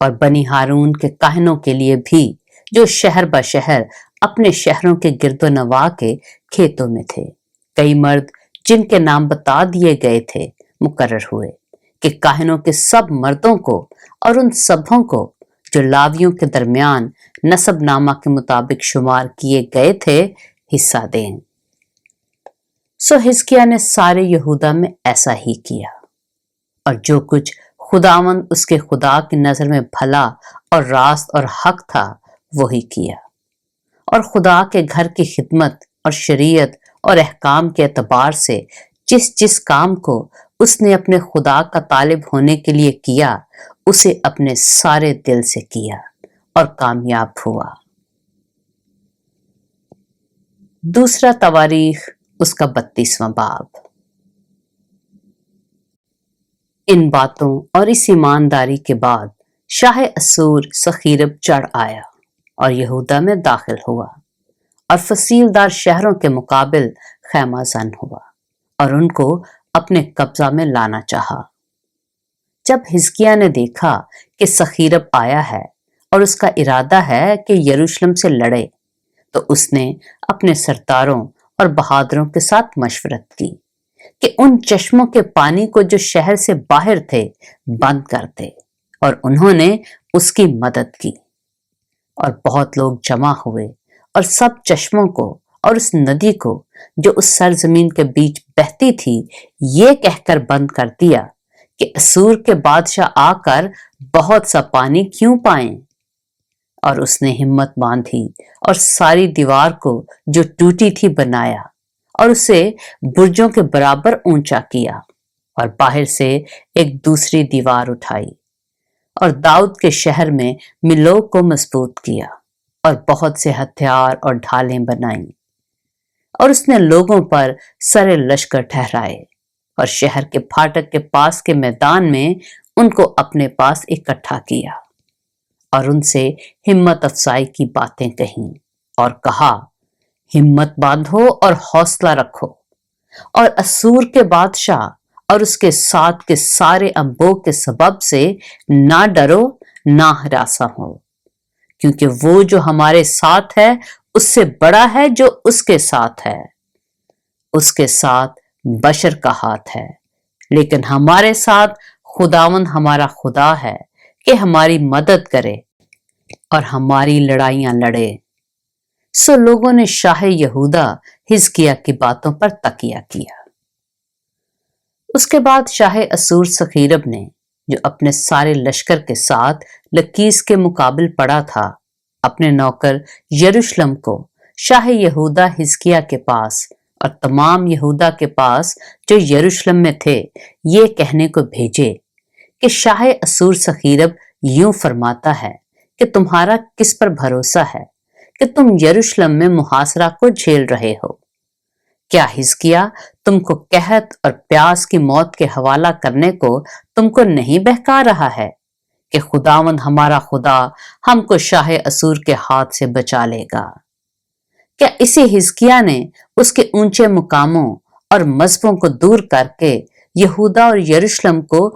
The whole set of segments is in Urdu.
اور بنی ہارون کے کاہنوں کے لیے بھی جو شہر بشہر اپنے شہروں کے گرد و نواح کے کھیتوں میں تھے، کئی مرد جن کے نام بتا دیے گئے تھے مقرر ہوئے کہ کاہنوں کے سب مردوں کو اور ان سبوں کو جو لاویوں کے درمیان نسب نامہ کے مطابق شمار کیے گئے تھے حصہ دیں۔ سو حزقیہ نے سارے یہودا میں ایسا ہی کیا، اور جو کچھ خداوند اس کے خدا کی نظر میں بھلا اور راست اور حق تھا وہی کیا، اور خدا کے گھر کی خدمت اور شریعت اور احکام کے اعتبار سے جس کام کو اس نے اپنے خدا کا طالب ہونے کے لیے کیا اسے اپنے سارے دل سے کیا اور کامیاب ہوا۔ دوسرا تواریخ اس کا 32واں باب۔ ان باتوں اور اس ایمانداری کے بعد شاہ اسور سخیرب چڑھ آیا اور یہودا میں داخل ہوا اور فصیل دار شہروں کے مقابل خیمہ زن ہوا اور ان کو اپنے قبضہ میں لانا چاہا۔ جب حزقیہ نے دیکھا کہ سخیرب آیا ہے اور اس کا ارادہ ہے کہ یروشلم سے لڑے، تو اس نے اپنے سرداروں اور بہادروں کے ساتھ مشورت کی کہ ان چشموں کے پانی کو جو شہر سے باہر تھے بند کر دے، اور انہوں نے اس کی مدد کی۔ اور بہت لوگ جمع ہوئے اور سب چشموں کو اور اس ندی کو جو اس سرزمین کے بیچ بہتی تھی یہ کہہ کر بند کر دیا کہ اسور کے بادشاہ آ کر بہت سا پانی کیوں پائیں۔ اور اس نے ہمت باندھی اور ساری دیوار کو جو ٹوٹی تھی بنایا اور اسے برجوں کے برابر اونچا کیا، اور باہر سے ایک دوسری دیوار اٹھائی، اور داؤد کے شہر میں ملو کو مضبوط کیا، اور بہت سے ہتھیار اور ڈھالیں بنائیں، اور اس نے لوگوں پر سر لشکر ٹھہرائے، اور شہر کے پھاٹک کے پاس کے میدان میں ان کو اپنے پاس اکٹھا کیا، اور ان سے ہمت افزائی کی باتیں کہیں، اور کہا ہمت باندھو اور حوصلہ رکھو، اور اسور کے بادشاہ اور اس کے ساتھ کے سارے انبوہ کے سبب سے نہ ڈرو نہ ہراساں ہو، کیونکہ وہ جو ہمارے ساتھ ہے اس سے بڑا ہے جو اس کے ساتھ ہے۔ اس کے ساتھ بشر کا ہاتھ ہے، لیکن ہمارے ساتھ خداوند ہمارا خدا ہے کہ ہماری مدد کرے اور ہماری لڑائیاں لڑے۔ سو لوگوں نے شاہ یہودا حزقیہ کی باتوں پر تکیہ کیا۔ اس کے بعد شاہ اسور سخیرب نے، جو اپنے سارے لشکر کے ساتھ لکیس کے مقابل پڑا تھا، اپنے نوکر یروشلم کو شاہ یہودا حزقیہ کے پاس اور تمام یہودا کے پاس جو یروشلم میں تھے یہ کہنے کو بھیجے کہ شاہ اسور سخیرب یوں فرماتا ہے کہ تمہارا کس پر بھروسہ ہے کہ تم یروشلم میں محاصرہ کو جھیل رہے ہو؟ کیا حزقیہ تم کو قحط اور پیاس کی موت کے حوالہ کرنے کو تم کو نہیں بہکا رہا ہے کہ خداوند ہمارا خدا ہم کو شاہ اسور کے ہاتھ سے بچا لے گا؟ کیا اسی حزقیہ نے اس کے اونچے مقاموں اور مذہبوں کو دور کر کے یہودا اور یروشلم کو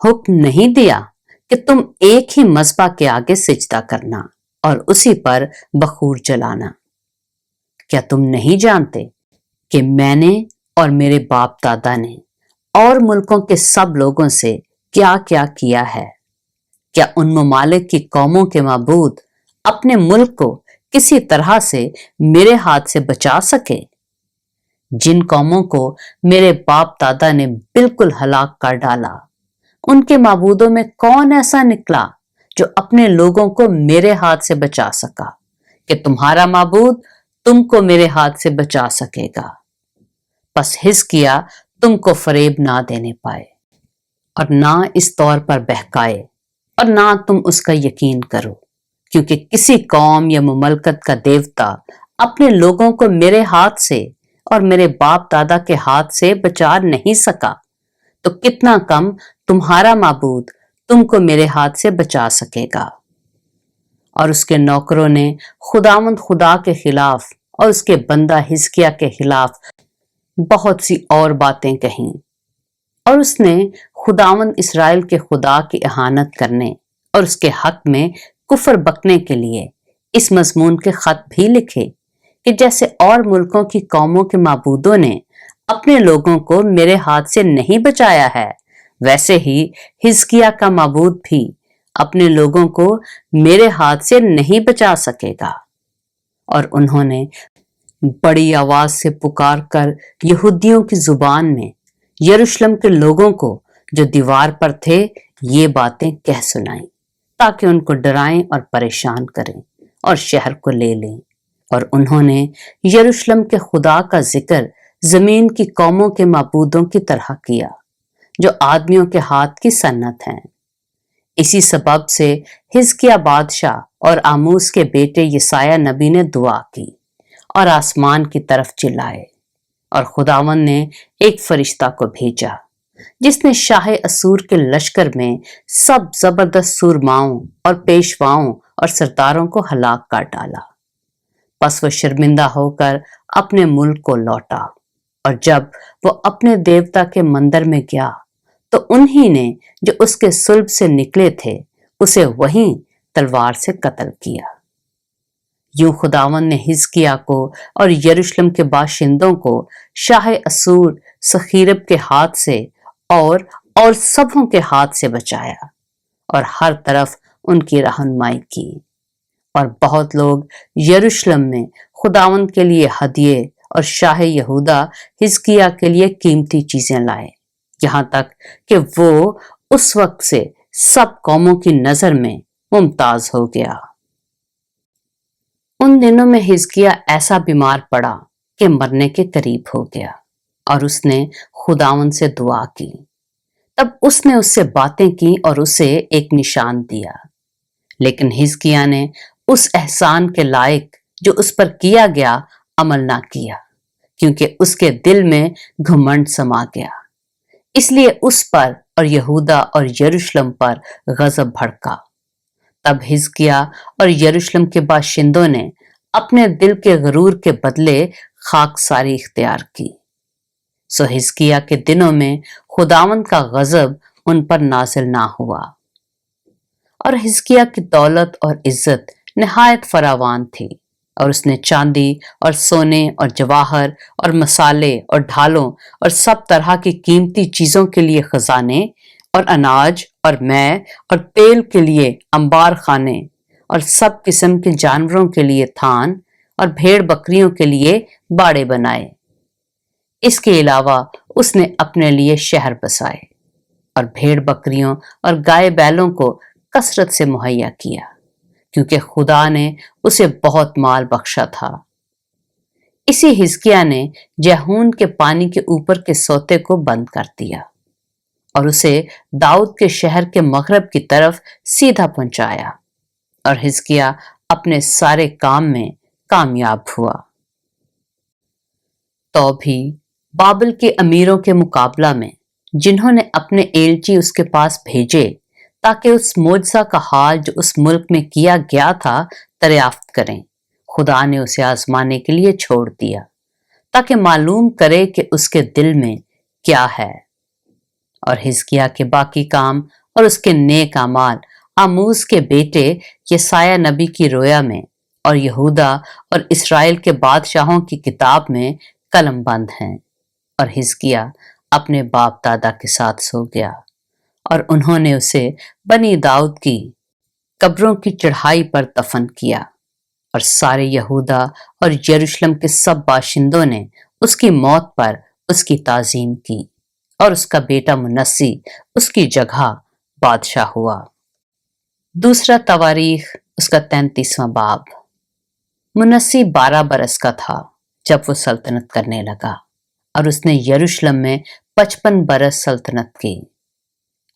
حکم نہیں دیا کہ تم ایک ہی مذبح کے آگے سجدہ کرنا اور اسی پر بخور جلانا؟ کیا تم نہیں جانتے کہ میں نے اور میرے باپ دادا نے اور ملکوں کے سب لوگوں سے کیا کیا کیا ہے؟ کیا ان ممالک کی قوموں کے معبود اپنے ملک کو کسی طرح سے میرے ہاتھ سے بچا سکے؟ جن قوموں کو میرے باپ دادا نے بالکل ہلاک کر ڈالا، ان کے معبودوں میں کون ایسا نکلا جو اپنے لوگوں کو میرے ہاتھ سے بچا سکا کہ تمہارا معبود تم کو میرے ہاتھ سے بچا سکے گا؟ پس حزقیہ تم کو فریب نہ دینے پائے اور نہ اس طور پر بہکائے اور نہ تم اس کا یقین کرو، کیونکہ کسی قوم یا مملکت کا دیوتا اپنے لوگوں کو میرے ہاتھ سے اور میرے باپ دادا کے ہاتھ سے بچا نہیں سکا، تو کتنا کم تمہارا معبود تم کو میرے ہاتھ سے بچا سکے گا۔ اور اس کے نوکروں نے خداوند خدا کے خلاف اور اس کے بندہ حزقیہ کے خلاف بہت سی اور باتیں کہیں، اور اس نے خداوند اسرائیل کے خدا کی اہانت کرنے اور اس کے حق میں کفر بکنے کے لیے اس مضمون کے خط بھی لکھے کہ جیسے اور ملکوں کی قوموں کے معبودوں نے اپنے لوگوں کو میرے ہاتھ سے نہیں بچایا ہے، ویسے ہی حزقیہ کا معبود بھی اپنے لوگوں کو میرے ہاتھ سے نہیں بچا سکے گا۔ اور انہوں نے بڑی آواز سے پکار کر یہودیوں کی زبان میں یروشلم کے لوگوں کو جو دیوار پر تھے یہ باتیں کہہ سنائیں، تاکہ ان کو ڈرائیں اور پریشان کریں اور شہر کو لے لیں۔ اور انہوں نے یروشلم کے خدا کا ذکر زمین کی قوموں کے معبودوں کی طرح کیا جو آدمیوں کے ہاتھ کی صنعت ہیں۔ اسی سبب سے حزقیہ بادشاہ اور آموس کے بیٹے یسایہ نبی نے دعا کی اور آسمان کی طرف چلائے، اور خداوند نے ایک فرشتہ کو بھیجا جس نے شاہ اسور کے لشکر میں سب زبردست سورماؤں اور پیشواؤں اور سرداروں کو ہلاک کر ڈالا۔ پس وہ شرمندہ ہو کر اپنے ملک کو لوٹا، اور جب وہ اپنے دیوتا کے مندر میں گیا تو انہی نے جو اس کے صلب سے نکلے تھے اسے وہیں تلوار سے قتل کیا۔ یوں خداوند نے حزقیہ کو اور یروشلم کے باشندوں کو شاہ اسور سخیرب کے ہاتھ سے اور سبوں کے ہاتھ سے بچایا، اور ہر طرف ان کی رہنمائی کی۔ اور بہت لوگ یروشلم میں خداوند کے لیے ہدیے اور شاہ یہودا حزقیہ کے لیے قیمتی چیزیں لائے، یہاں تک کہ وہ اس وقت سے سب قوموں کی نظر میں ممتاز ہو گیا۔ ان دنوں میں حزقیہ ایسا بیمار پڑا کہ مرنے کے قریب ہو گیا، اور اس نے خداوند سے دعا کی۔ تب اس نے اس سے باتیں کی اور اسے ایک نشان دیا، لیکن حزقیہ نے اس احسان کے لائق جو اس پر کیا گیا عمل نہ کیا، کیونکہ اس کے دل میں گھمنڈ سما گیا۔ اس لیے اس پر اور یہودا اور یروشلم پر غضب بھڑکا۔ تب حزقیہ اور یروشلم کے باشندوں نے اپنے دل کے غرور کے بدلے خاکساری اختیار کی۔ سو حزقیہ کے دنوں میں خداوند کا غضب ان پر نازل نہ ہوا۔ اور حزقیہ کی دولت اور عزت نہایت فراوان تھی، اور اس نے چاندی اور سونے اور جواہر اور مسالے اور ڈھالوں اور سب طرح کی قیمتی چیزوں کے لیے خزانے اور اناج اور مے اور تیل کے لیے انبار خانے اور سب قسم کے جانوروں کے لیے تھان اور بھیڑ بکریوں کے لیے باڑے بنائے۔ اس کے علاوہ اس نے اپنے لیے شہر بسائے اور بھیڑ بکریوں اور گائے بیلوں کو کثرت سے مہیا کیا، کیونکہ خدا نے اسے بہت مال بخشا تھا۔ اسی حزقیہ نے جیہون کے پانی کے اوپر کے سوتے کو بند کر دیا اور اسے داؤد کے شہر کے مغرب کی طرف سیدھا پہنچایا، اور حزقیہ اپنے سارے کام میں کامیاب ہوا۔ تو بھی بابل کے امیروں کے مقابلہ میں جنہوں نے اپنے ایلچی اس کے پاس بھیجے تاکہ اس معجزہ کا حال جو اس ملک میں کیا گیا تھا دریافت کریں، خدا نے اسے آزمانے کے لیے چھوڑ دیا تاکہ معلوم کرے کہ اس کے دل میں کیا ہے۔ اور حزقیہ کے باقی کام اور اس کے نیک اعمال آموز کے بیٹے یسایہ نبی کی رویا میں اور یہودا اور اسرائیل کے بادشاہوں کی کتاب میں قلم بند ہیں۔ اور حزقیہ اپنے باپ دادا کے ساتھ سو گیا، اور انہوں نے اسے بنی داؤد کی قبروں کی چڑھائی پر دفن کیا، اور سارے یہودا اور یروشلم کے سب باشندوں نے اس کی موت پر اس کی تعظیم کی، اور اس کا بیٹا منسی اس کی جگہ بادشاہ ہوا۔ دوسرا تواریخ اس کا 33واں باب۔ منسی 12 برس کا تھا جب وہ سلطنت کرنے لگا، اور اس نے یروشلم میں 55 برس سلطنت کی۔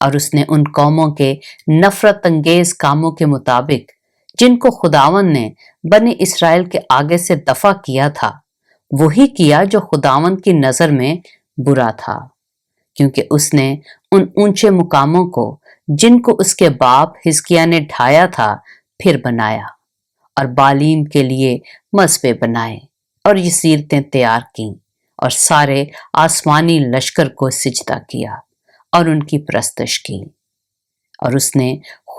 اور اس نے ان قوموں کے نفرت انگیز کاموں کے مطابق جن کو خداوند نے بنی اسرائیل کے آگے سے دفع کیا تھا وہی کیا جو خداوند کی نظر میں برا تھا، کیونکہ اس نے ان اونچے مقاموں کو جن کو اس کے باپ حزقیہ نے ڈھایا تھا پھر بنایا، اور بالیم کے لیے مذبے بنائے اور یہ سیرتیں تیار کیں، اور سارے آسمانی لشکر کو سجدہ کیا اور ان کی پرستش کی۔ اور اس نے